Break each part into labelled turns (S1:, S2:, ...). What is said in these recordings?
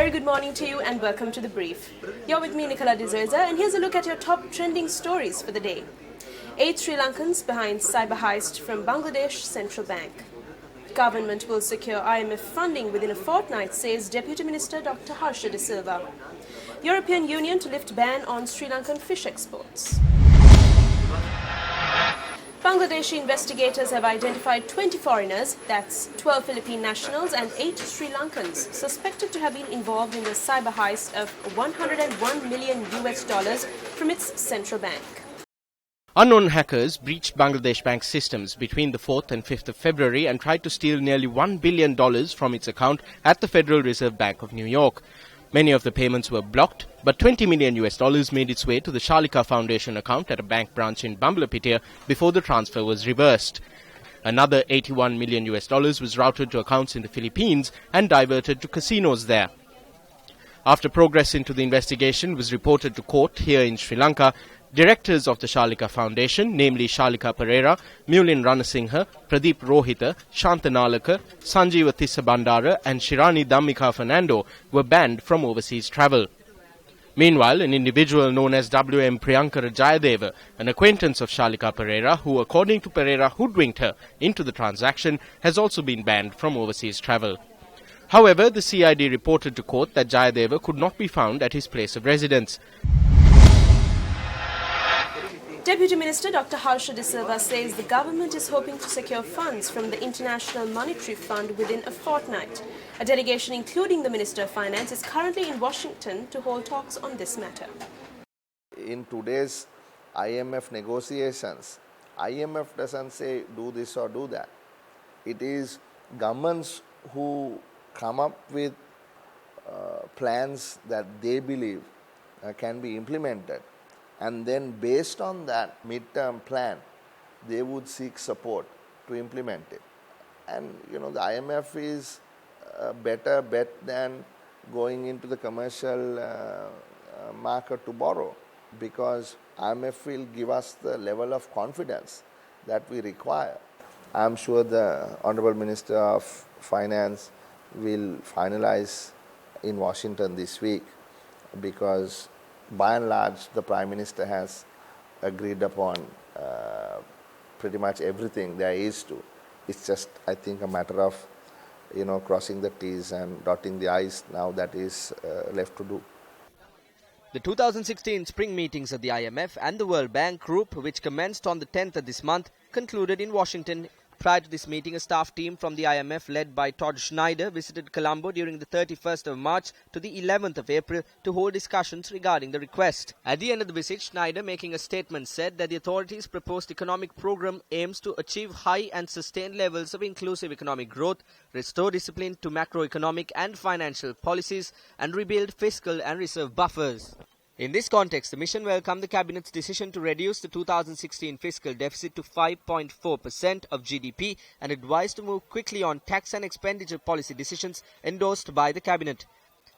S1: very good morning to you and welcome to The Brief. You're with me, Nicola D'Souza, and here's a look at your top trending stories for the day. 8 Sri Lankans behind cyber heist from Bangladesh Central Bank. Government will secure IMF funding within a fortnight, says Deputy Minister Dr. Harsha De Silva. European Union to lift ban on Sri Lankan fish exports. Bangladeshi investigators have identified 20 foreigners, that's 12 Philippine nationals and 8 Sri Lankans, suspected to have been involved in the cyber heist of $101 million from its central bank.
S2: Unknown hackers breached Bangladesh Bank's systems between the 4th and 5th of February and tried to steal nearly $1 billion from its account at the Federal Reserve Bank of New York. Many of the payments were blocked, but $20 million made its way to the Shalika Foundation account at a bank branch in Bambalapitiya before the transfer was reversed. Another $81 million was routed to accounts in the Philippines and diverted to casinos there. After progress into the investigation was reported to court here in Sri Lanka, directors of the Shalika Foundation, namely Shalika Pereira, Mulin Ranasinghe, Pradeep Rohita, Shantanalaka, Sanjeeva Tissabandara and Shirani Dhammika Fernando were banned from overseas travel. Meanwhile, an individual known as W.M. Priyankara Jayadeva, an acquaintance of Shalika Pereira, who according to Pereira hoodwinked her into the transaction, has also been banned from overseas travel. However, the CID reported to court that Jayadeva could not be found at his place of residence.
S1: Deputy Minister Dr. Harsha De Silva says the government is hoping to secure funds from the International Monetary Fund within a fortnight. A delegation including the Minister of Finance is currently in Washington to hold talks on this matter.
S3: In today's IMF negotiations, IMF doesn't say do this or do that. It is governments who come up with plans that they believe can be implemented. And then based on that mid-term plan, they would seek support to implement it. And the IMF is a better bet than going into the commercial market to borrow, because IMF will give us the level of confidence that we require. I'm sure the Honorable Minister of Finance will finalize in Washington this week, because by and large, the Prime Minister has agreed upon pretty much everything there is to. It's just, I think, a matter of, crossing the T's and dotting the I's now that is left to do.
S4: The 2016 spring meetings of the IMF and the World Bank Group, which commenced on the 10th of this month, concluded in Washington. Prior to this meeting, a staff team from the IMF led by Todd Schneider visited Colombo during the 31st of March to the 11th of April to hold discussions regarding the request. At the end of the visit, Schneider, making a statement, said that the authorities' proposed economic program aims to achieve high and sustained levels of inclusive economic growth, restore discipline to macroeconomic and financial policies, and rebuild fiscal and reserve buffers. In this context, the mission welcomed the Cabinet's decision to reduce the 2016 fiscal deficit to 5.4% of GDP and advised to move quickly on tax and expenditure policy decisions endorsed by the Cabinet.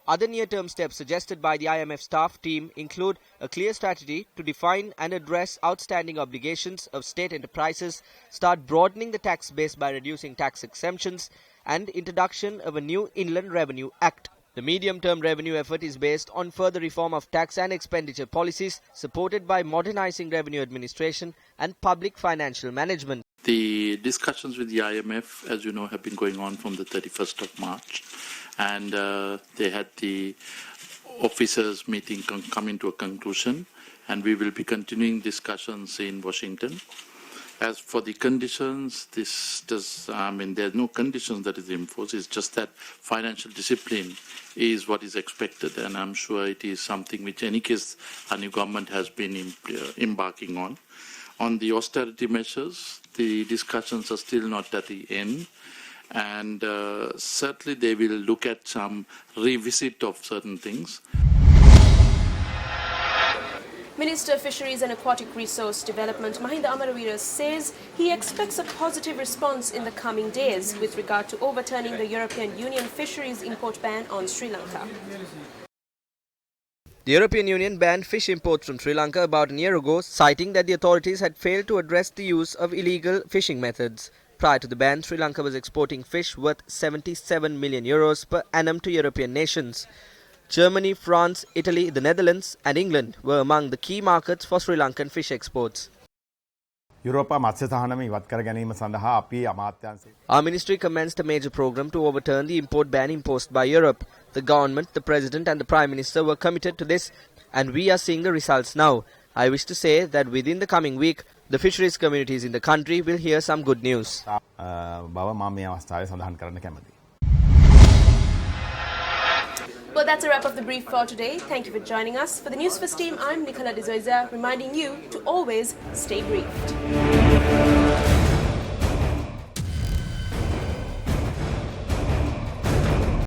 S4: Other near-term steps suggested by the IMF staff team include a clear strategy to define and address outstanding obligations of state enterprises, start broadening the tax base by reducing tax exemptions, and introduction of a new Inland Revenue Act. The medium-term revenue effort is based on further reform of tax and expenditure policies, supported by modernizing revenue administration and public financial management.
S5: The discussions with the IMF, as you know, have been going on from the 31st of March, and they had the officers meeting coming to a conclusion, and we will be continuing discussions in Washington. As for the conditions, there's no conditions that is imposed. It's just that financial discipline is what is expected, and I'm sure it is something which, in any case, our new government has been embarking on. On the austerity measures, the discussions are still not at the end, and certainly they will look at some revisit of certain things.
S1: Minister of Fisheries and Aquatic Resource Development Mahinda Amaraweera says he expects a positive response in the coming days with regard to overturning the European Union fisheries import ban on Sri Lanka.
S4: The European Union banned fish imports from Sri Lanka about a year ago, citing that the authorities had failed to address the use of illegal fishing methods. Prior to the ban, Sri Lanka was exporting fish worth €77 million per annum to European nations. Germany, France, Italy, the Netherlands and England were among the key markets for Sri Lankan fish exports.
S6: යුරෝපා මත්ස්‍ය සහනම ඉවත් කර ගැනීම සඳහා අපි අමාත්‍යාංශය
S4: Our ministry commenced a major program to overturn the import ban imposed by Europe. The government, the president and the prime minister were committed to this and we are seeing the results now. I wish to say that within the coming week, the fisheries communities in the country will hear some good news.
S6: බව මම මේ අවස්ථාවේ සඳහන් කරන්න කැමතියි.
S1: Well, that's a wrap of the brief for today. Thank you for joining us. For the Newsfirst team, I'm Nicola De Zoiza, reminding you to always stay briefed.